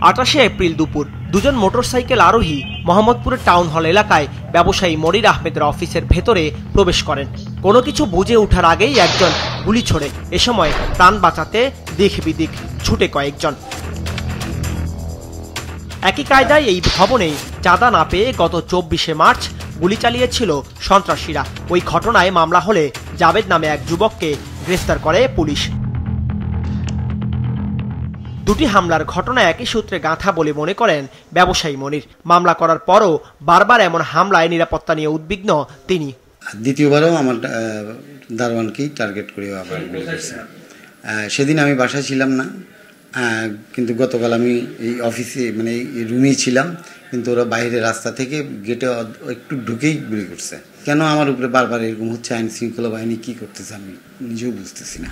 28 April দুপুর দুজন motorcycle আরোহী মোহাম্মদপুরের টাউন হল এলাকায় ব্যবসায়ী মনির আহমেদের অফিসের ভেতরে প্রবেশ করেন। কোনো কিছু বুঝে ওঠার আগেই একজন গুলি ছোড়ে। এ সময় প্রাণ বাঁচাতে দিক বিদিক ছুটে কয়েকজন। একই কায়দায় এই ভবনেই চাঁদা না পেয়ে গত 24 মার্চ গুলি চালিয়েছিল সন্ত্রাসীরা। ওই ঘটনায় মামলা হলে জাবেদ নামে এক যুবককে গ্রেফতার করে পুলিশ। দুটি হামলার ঘটনা একই সূত্রে গাঁথা বলে মনে করেন ব্যবসায়ী মনির। মামলা করার পরও বারবার এমন হামলায় নিরাপত্তা নিয়ে উদ্বিগ্ন তিনি। দ্বিতীয়বারও আমার দারোয়ানকেই টার্গেট করে আবার গুলি করছে। সেদিন আমি বাসায় ছিলাম না, কিন্তু গতকাল আমি এই অফিসে মানে এই রুমেই ছিলাম, কিন্তু ওরা বাইরে রাস্তা থেকে গেটে একটু ঢুকেই গুলি করছে। কেন আমার উপরে বারবার এরকম হচ্ছে? আইন শৃঙ্খলা বাহিনী কি করতেছে আমি নিজেও বুঝতেছি না।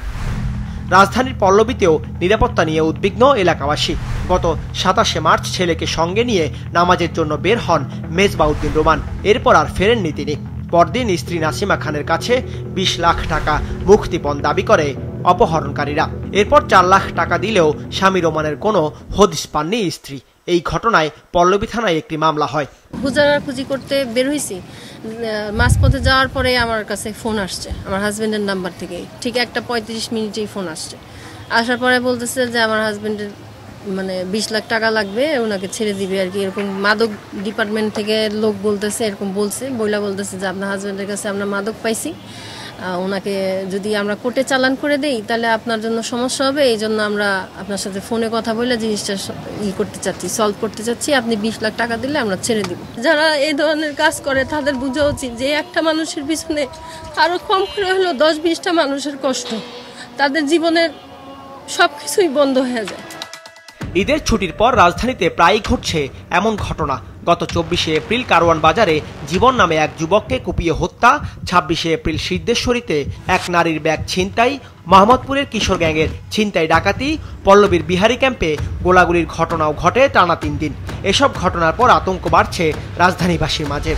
রাজধানীর পল্লবীতেও নিরাপত্তা নিয়ে উদ্বিগ্ন এলাকাবাসী। গত 27 মার্চ ছেলেকে সঙ্গে নিয়ে নামাজের জন্য বের হন মেজবাউদ্দিন রোমান। এরপর আর ফেরেননি তিনি। পরদিন স্ত্রী নাসিমা খানের কাছে 20 লাখ টাকা মুক্তিপণ দাবি করে অপহরণকারীরা। এরপর 4 লাখ টাকা দিলেও স্বামী রোমানের কোনো হদিস পাননি স্ত্রী। এই ঘটনায় পল্লবী থানায় একটি মামলা হয়। খুঁজাখুঁজি করতে বের হয়েছি, মাঝপথে যাওয়ার পরে আমার কাছে ফোন আসছে আমার হাজবেন্ডের নাম্বার থেকে। ঠিক 1:35 মিনিটেই ফোন আসছে। আসার পরে বলতেছে যে আমার হাজবেন্ডের মানে 20 লাখ টাকা লাগবে, ওনাকে ছেড়ে দিবে আর কি। এরকম মাদক ডিপার্টমেন্ট থেকে লোক বলতেছে, এরকম বলছে। বলতেছে যে আপনার হাজবেন্ডের কাছে আমরা মাদক পাইছি, ওনাকে যদি আমরা কোর্টে চালান করে দেই তাহলে আপনার জন্য সমস্যা হবে। এই জন্য আমরা আপনার সাথে ফোনে কথা বলে জিনিসটা করতে চাচ্ছি, সলভ করতে চাচ্ছি। আপনি 20 লাখ টাকা দিলে আমরা ছেড়ে দিব। যারা এই ধরনের কাজ করে তাদের বোঝা উচিত যে একটা মানুষের পিছনে আরো কম করে হলো 10-20টা মানুষের কষ্ট, তাদের জীবনের সবকিছুই বন্ধ হয়ে যায়। ঈদের ছুটির পর রাজধানীতে প্রায়ই ঘটছে এমন ঘটনা। গত 24 এপ্রিল কারওয়ান বাজারে জীবন নামে এক যুবককে কুপিয়ে হত্যা, 26 এপ্রিল সিদ্ধেশ্বরীতে এক নারীর ব্যাগ ছিনতাই, মোহাম্মদপুরের কিশোর গ্যাংয়ের ছিনতাই ডাকাতি, পল্লবীর বিহারি ক্যাম্পে গোলাগুলির ঘটনাও ঘটে টানা 3 দিন। এসব ঘটনার পর আতঙ্ক বাড়ছে রাজধানীবাসীর মাঝে।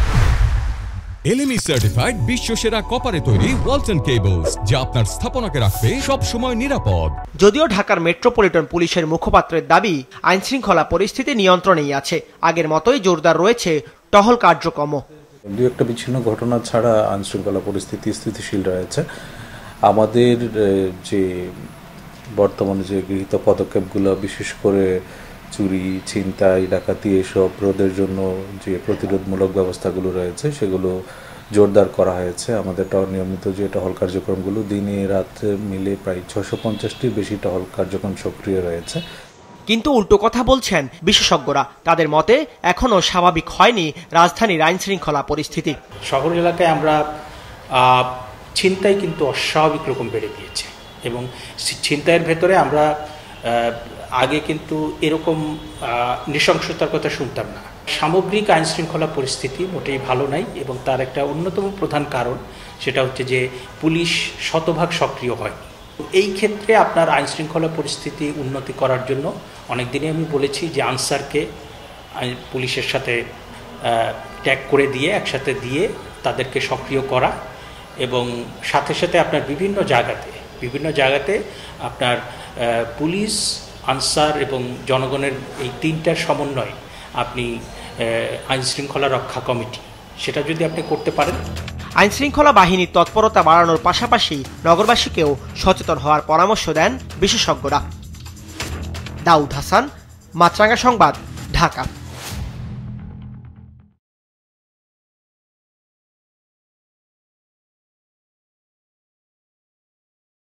এলএমই সার্টিফাইড বিশ্বসেরা কপারে তৈরি ওয়ালটন কেবলস, যা আপনার স্থাপনাকে রাখবে সব সময় নিরাপদ। যদিও ঢাকার মেট্রোপলিটন পুলিশের মুখপাত্রের দাবি আইন শৃঙ্খলা পরিস্থিতি নিয়ন্ত্রণেই আছে। আগের মতোই জোরদার রয়েছে টহল কার্যক্রম। দু একটা বিচ্ছিন্ন ঘটনা ছাড়া আইন শৃঙ্খলা পরিস্থিতি স্থিতিশীল রয়েছে। আমাদের যে বর্তমানে যে গৃহীত পদক্ষেপগুলো, বিশেষ করে চুরি, ছিনতাই, ডাকাতি এসব রোধের জন্য যে প্রতিরোধমূলক ব্যবস্থাগুলো রয়েছে সেগুলো জোরদার করা হয়েছে। আমাদের নিয়মিত যে টহল কার্যক্রমগুলো দিনে রাতে মিলে প্রায় 650টির বেশি টহল কার্যক্রম সক্রিয় রয়েছে। কিন্তু উল্টো কথা বলছেন বিশেষজ্ঞরা। তাদের মতে এখনো স্বাভাবিক হয়নি রাজধানীর আইন শৃঙ্খলা পরিস্থিতি। শহর এলাকায় আমরা ছিনতাই কিন্তু অস্বাভাবিক রকম বেড়ে গিয়েছে, এবং ছিনতাইয়ের ভেতরে আমরা আগে কিন্তু এরকম নৃশংসতার কথা শুনতাম না। সামগ্রিক আইন শৃঙ্খলা পরিস্থিতি মোটেই ভালো নাই, এবং তার একটা অন্যতম প্রধান কারণ সেটা হচ্ছে যে পুলিশ শতভাগ সক্রিয় হয়। এই ক্ষেত্রে আপনার আইন শৃঙ্খলা পরিস্থিতি উন্নতি করার জন্য অনেক দিনে আমি বলেছি যে আনসারকে পুলিশের সাথে ট্যাগ করে দিয়ে একসাথে দিয়ে তাদেরকে সক্রিয় করা, এবং সাথে সাথে আপনার বিভিন্ন জায়গাতে আপনার পুলিশ, আনসার এবং জনগণের এই 3টার সমন্বয় আপনি আইন শৃঙ্খলা রক্ষা কমিটি, সেটা যদি আপনি করতে পারেন। আইন শৃঙ্খলা বাহিনীর তৎপরতা বাড়ানোর পাশাপাশি নগরবাসীকেও সচেতন হওয়ার পরামর্শ দেন বিশেষজ্ঞরা। দাউদ হাসান, মাছরাঙা সংবাদ, ঢাকা।